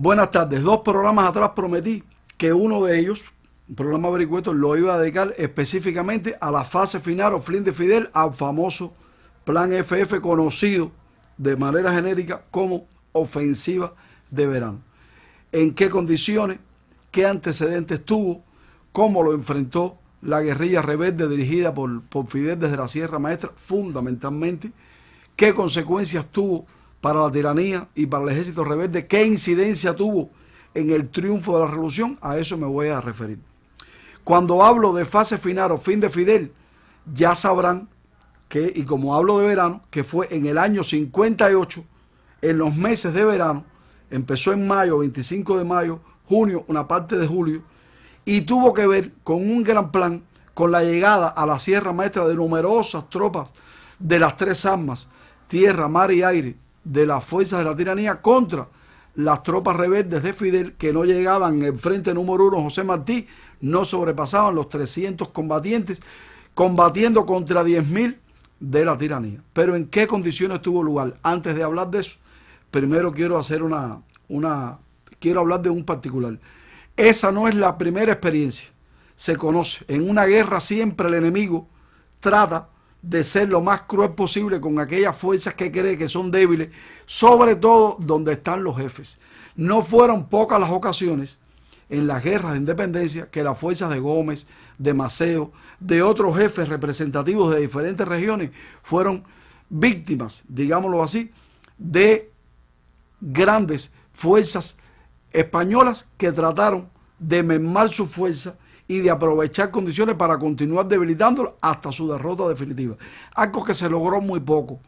Buenas tardes. 2 programas atrás prometí que uno de ellos, un programa vericueto, lo iba a dedicar específicamente a la fase final o fin de Fidel, al famoso Plan FF, conocido de manera genérica como ofensiva de verano. ¿En qué condiciones? ¿Qué antecedentes tuvo? ¿Cómo lo enfrentó la guerrilla rebelde dirigida por Fidel desde la Sierra Maestra? Fundamentalmente, ¿qué consecuencias tuvo para la tiranía y para el ejército rebelde? ¿Qué incidencia tuvo en el triunfo de la revolución? A eso me voy a referir. Cuando hablo de fase final o fin de Fidel, ya sabrán que, y como hablo de verano, que fue en el año 58, en los meses de verano, empezó en mayo, 25 de mayo, junio, una parte de julio, y tuvo que ver con un gran plan, con la llegada a la Sierra Maestra de numerosas tropas de las 3 armas, tierra, mar y aire, de las fuerzas de la tiranía contra las tropas rebeldes de Fidel, que no llegaban en el frente número 1, José Martí, no sobrepasaban los 300 combatientes, combatiendo contra 10.000 de la tiranía. Pero ¿en qué condiciones tuvo lugar? Antes de hablar de eso, primero quiero hacer quiero hablar de un particular. Esa no es la primera experiencia. Se conoce. En una guerra siempre el enemigo trata de ser lo más cruel posible con aquellas fuerzas que cree que son débiles, sobre todo donde están los jefes. No fueron pocas las ocasiones en las guerras de independencia que las fuerzas de Gómez, de Maceo, de otros jefes representativos de diferentes regiones fueron víctimas, digámoslo así, de grandes fuerzas españolas que trataron de mermar su fuerza y de aprovechar condiciones para continuar debilitándolo hasta su derrota definitiva. Algo que se logró muy poco.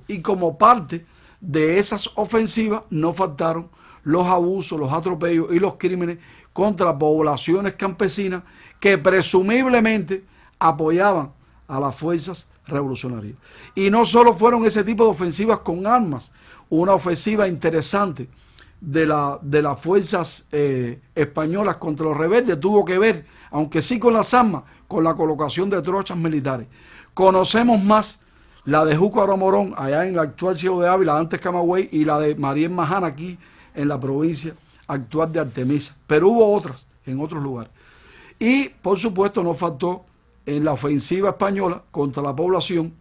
Y como parte de esas ofensivas no faltaron los abusos, los atropellos y los crímenes contra poblaciones campesinas que presumiblemente apoyaban a las fuerzas revolucionarias. Y no solo fueron ese tipo de ofensivas con armas, una ofensiva interesante de las fuerzas españolas contra los rebeldes tuvo que ver, aunque sí con las armas, con la colocación de trochas militares. Conocemos más la de Júcar Morón, allá en la actual Ciego de Ávila, antes Camagüey, y la de Mariel Majana, aquí en la provincia actual de Artemisa. Pero hubo otras en otros lugares. Y, por supuesto, no faltó en la ofensiva española contra la población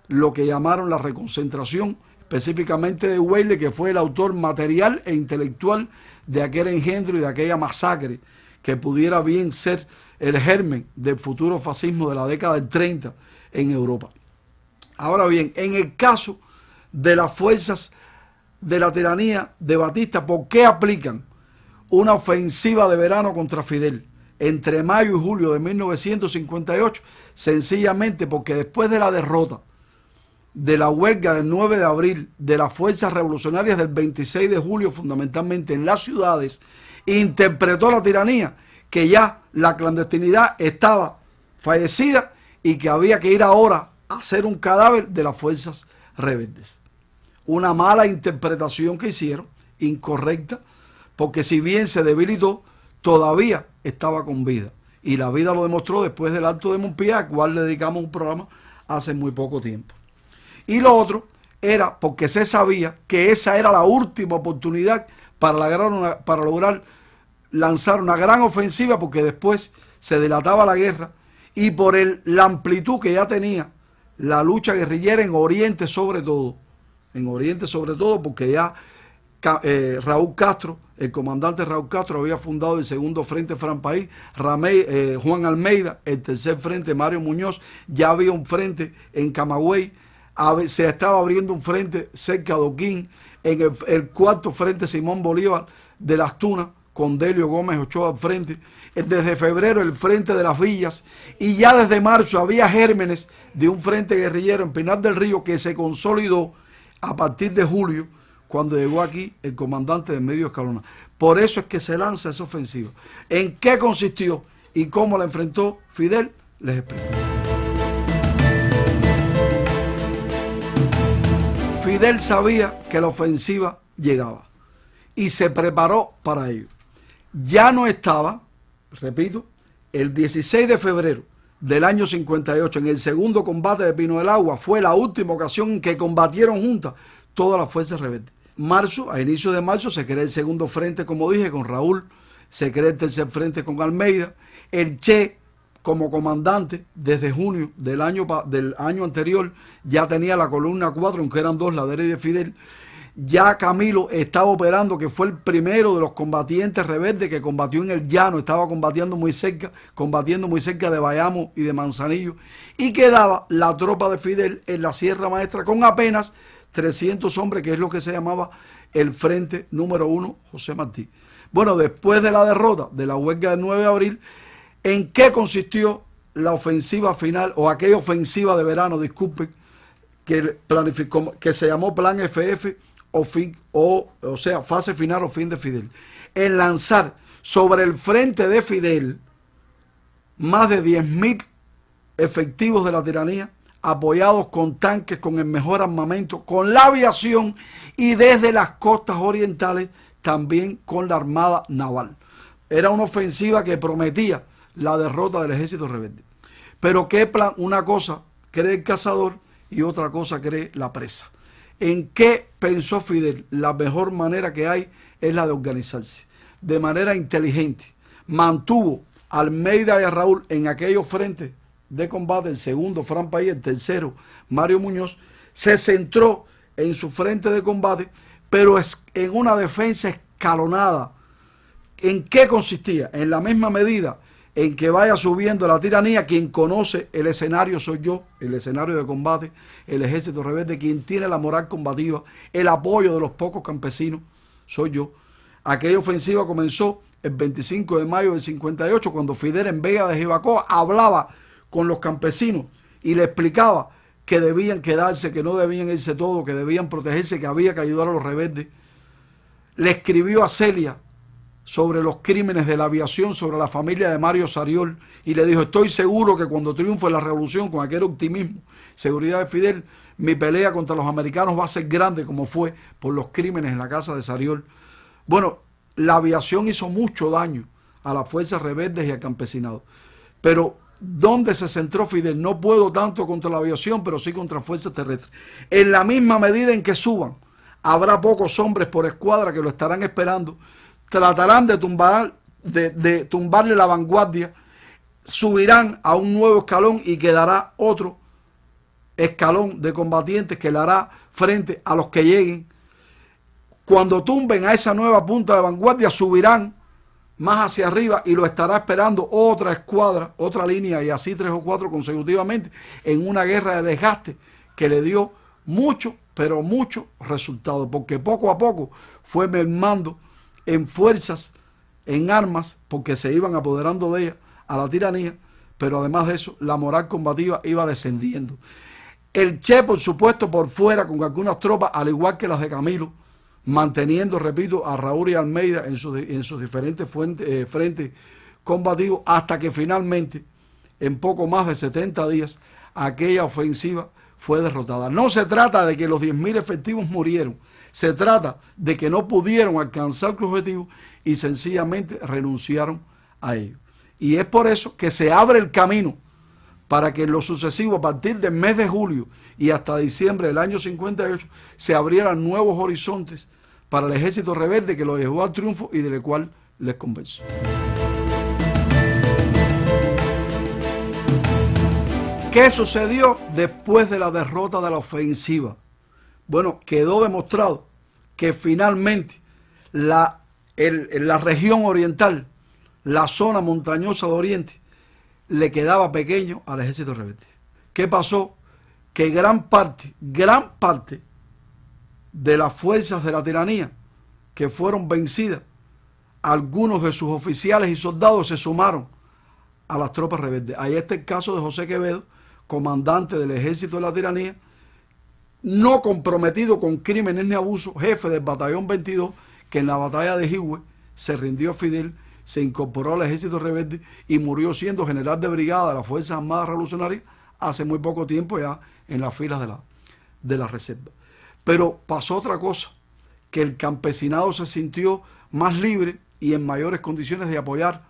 lo que llamaron la reconcentración, específicamente de Weyle, que fue el autor material e intelectual de aquel engendro y de aquella masacre que pudiera bien ser el germen del futuro fascismo de la década del 30 en Europa. Ahora bien, en el caso de las fuerzas de la tiranía de Batista, ¿por qué aplican una ofensiva de verano contra Fidel entre mayo y julio de 1958? Sencillamente porque después de la derrota de la huelga del 9 de abril de las fuerzas revolucionarias del 26 de julio, fundamentalmente en las ciudades, interpretó la tiranía que ya la clandestinidad estaba fallecida y que había que ir ahora a hacer un cadáver de las fuerzas rebeldes. Una mala interpretación que hicieron, incorrecta, porque si bien se debilitó, todavía estaba con vida. Y la vida lo demostró después del acto de Montpellier, al cual le dedicamos un programa hace muy poco tiempo. Y lo otro era porque se sabía que esa era la última oportunidad para lograr lanzar una gran ofensiva, porque después se delataba la guerra y por la amplitud que ya tenía la lucha guerrillera en Oriente sobre todo, porque ya Raúl Castro, el comandante Raúl Castro, había fundado el segundo frente Fran País, Juan Almeida, el tercer frente Mario Muñoz, ya había un frente en Camagüey, se estaba abriendo un frente cerca de Oquín, en el cuarto frente Simón Bolívar de Las Tunas, con Delio Gómez Ochoa al frente, desde febrero el frente de las Villas, y ya desde marzo había gérmenes de un frente guerrillero en Pinar del Río que se consolidó a partir de julio, cuando llegó aquí el comandante de Medio Escalona. Por eso es que se lanza esa ofensiva. ¿En qué consistió y cómo la enfrentó Fidel? Les explico. Fidel sabía que la ofensiva llegaba y se preparó para ello. Ya no estaba, repito, el 16 de febrero del año 58, en el segundo combate de Pino del Agua, fue la última ocasión en que combatieron juntas todas las fuerzas rebeldes. marzo, a inicios de marzo, se crea el segundo frente, como dije, con Raúl, se crea el tercer frente con Almeida. El Che, como comandante, desde junio del año anterior, ya tenía la columna 4, aunque eran dos, la de Fidel. Ya Camilo estaba operando, que fue el primero de los combatientes rebeldes que combatió en el llano, estaba combatiendo muy cerca de Bayamo y de Manzanillo, y quedaba la tropa de Fidel en la Sierra Maestra con apenas 300 hombres, que es lo que se llamaba el Frente número 1 José Martí. Bueno, después de la derrota de la huelga del 9 de abril, ¿en qué consistió la ofensiva final, o aquella ofensiva de verano, disculpen, que planificó, que se llamó Plan FF, o sea, fase final o fin de Fidel? En lanzar sobre el frente de Fidel más de 10.000 efectivos de la tiranía, apoyados con tanques, con el mejor armamento, con la aviación, y desde las costas orientales también con la Armada Naval. Era una ofensiva que prometía la derrota del ejército rebelde. Pero qué plan, una cosa cree el cazador y otra cosa cree la presa. ¿En qué pensó Fidel? La mejor manera que hay es la de organizarse de manera inteligente. Mantuvo a Almeida y a Raúl en aquellos frentes de combate, el segundo, Fran País, el tercero, Mario Muñoz. Se centró en su frente de combate, pero en una defensa escalonada. ¿En qué consistía? En la misma medida en que vaya subiendo la tiranía, quien conoce el escenario soy yo, el escenario de combate, el ejército rebelde, quien tiene la moral combativa, el apoyo de los pocos campesinos, soy yo. Aquella ofensiva comenzó el 25 de mayo del 58, cuando Fidel en Vega de Jibacoa hablaba con los campesinos y le explicaba que debían quedarse, que no debían irse todos, que debían protegerse, que había que ayudar a los rebeldes. Le escribió a Celia sobre los crímenes de la aviación, sobre la familia de Mario Sariol, y le dijo: estoy seguro que cuando triunfe la revolución, con aquel optimismo, seguridad de Fidel, mi pelea contra los americanos va a ser grande, como fue por los crímenes en la casa de Sariol. Bueno, la aviación hizo mucho daño a las fuerzas rebeldes y al campesinado, pero ¿dónde se centró Fidel? No puedo tanto contra la aviación, pero sí contra fuerzas terrestres. En la misma medida en que suban, habrá pocos hombres por escuadra que lo estarán esperando, tratarán de tumbarle la vanguardia, subirán a un nuevo escalón y quedará otro escalón de combatientes que le hará frente a los que lleguen. Cuando tumben a esa nueva punta de vanguardia, subirán más hacia arriba y lo estará esperando otra escuadra, otra línea, y así 3 o 4 consecutivamente, en una guerra de desgaste que le dio mucho, pero mucho resultado, porque poco a poco fue mermando en fuerzas, en armas, porque se iban apoderando de ella, a la tiranía, pero además de eso, la moral combativa iba descendiendo. El Che, por supuesto, por fuera, con algunas tropas, al igual que las de Camilo, manteniendo, repito, a Raúl y Almeida en sus diferentes frentes combativos, hasta que finalmente, en poco más de 70 días, aquella ofensiva fue derrotada. No se trata de que los 10.000 efectivos murieron, se trata de que no pudieron alcanzar su objetivo y sencillamente renunciaron a ello. Y es por eso que se abre el camino para que en lo sucesivo, a partir del mes de julio y hasta diciembre del año 58, se abrieran nuevos horizontes para el ejército rebelde que lo llevó al triunfo y del cual les convenzo. ¿Qué sucedió después de la derrota de la ofensiva? Bueno, quedó demostrado que finalmente la región oriental, la zona montañosa de Oriente, le quedaba pequeño al ejército rebelde. ¿Qué pasó? Que gran parte de las fuerzas de la tiranía que fueron vencidas, algunos de sus oficiales y soldados se sumaron a las tropas rebeldes. Ahí está el caso de José Quevedo, comandante del ejército de la tiranía, no comprometido con crímenes ni abusos, jefe del batallón 22, que en la batalla de Jihue se rindió a Fidel, se incorporó al ejército rebelde y murió siendo general de brigada de las Fuerzas Armadas Revolucionarias hace muy poco tiempo, ya en las filas de la reserva. Pero pasó otra cosa, que el campesinado se sintió más libre y en mayores condiciones de apoyar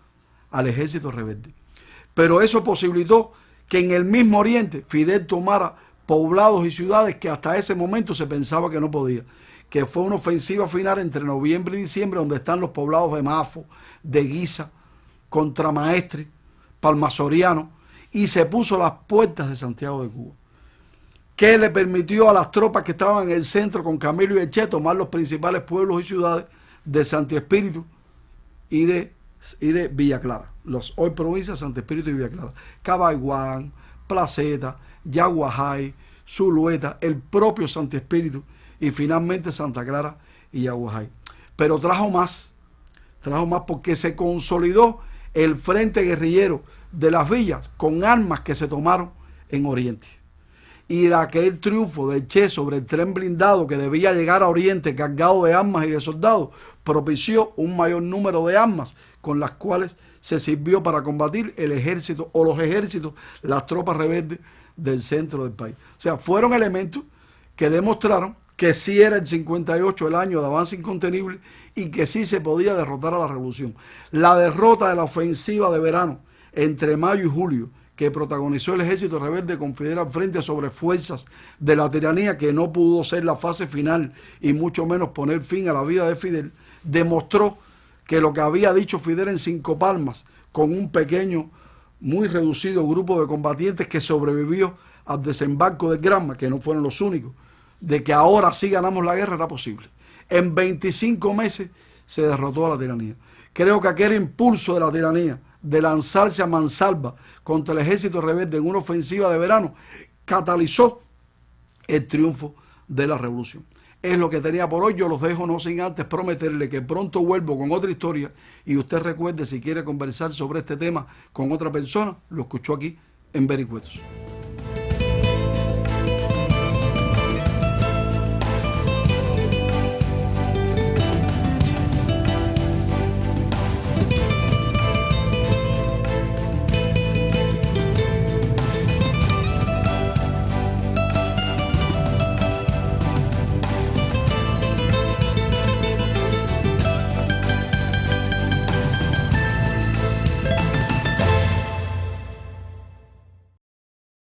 al ejército rebelde. Pero eso posibilitó que en el mismo Oriente Fidel tomara poblados y ciudades que hasta ese momento se pensaba que no podía. que fue una ofensiva final entre noviembre y diciembre, donde están los poblados de Mafo, de Guisa, Contramaestre, Palmasoriano, y se puso a las puertas de Santiago de Cuba, que le permitió a las tropas que estaban en el centro con Camilo y Eché tomar los principales pueblos y ciudades de Santi Espíritu y de Villa Clara, los hoy provincias Santi Espíritu y Villa Clara, Cabaiguán, Placeta, Yaguajay, Zulueta, el propio Santi Espíritu y finalmente Santa Clara y Yaguajay. Pero trajo más porque se consolidó el frente guerrillero de las villas con armas que se tomaron en Oriente. Y aquel triunfo del Che sobre el tren blindado que debía llegar a Oriente cargado de armas y de soldados propició un mayor número de armas con las cuales se sirvió para combatir el ejército o los ejércitos, las tropas rebeldes del centro del país. O sea, fueron elementos que demostraron que sí era el 58 el año de avance incontenible y que sí se podía derrotar a la revolución. La derrota de la ofensiva de verano entre mayo y julio que protagonizó el ejército rebelde con Fidel al frente sobre fuerzas de la tiranía, que no pudo ser la fase final y mucho menos poner fin a la vida de Fidel, demostró que lo que había dicho Fidel en Cinco Palmas, con un pequeño, muy reducido grupo de combatientes que sobrevivió al desembarco de Granma, que no fueron los únicos, de que ahora sí ganamos la guerra, era posible. En 25 meses se derrotó a la tiranía. Creo que aquel impulso de la tiranía de lanzarse a mansalva contra el ejército rebelde en una ofensiva de verano catalizó el triunfo de la revolución. Es lo que tenía por hoy. Yo los dejo, no sin antes prometerle que pronto vuelvo con otra historia y usted recuerde, si quiere conversar sobre este tema con otra persona, lo escuchó aquí en Vericuetos.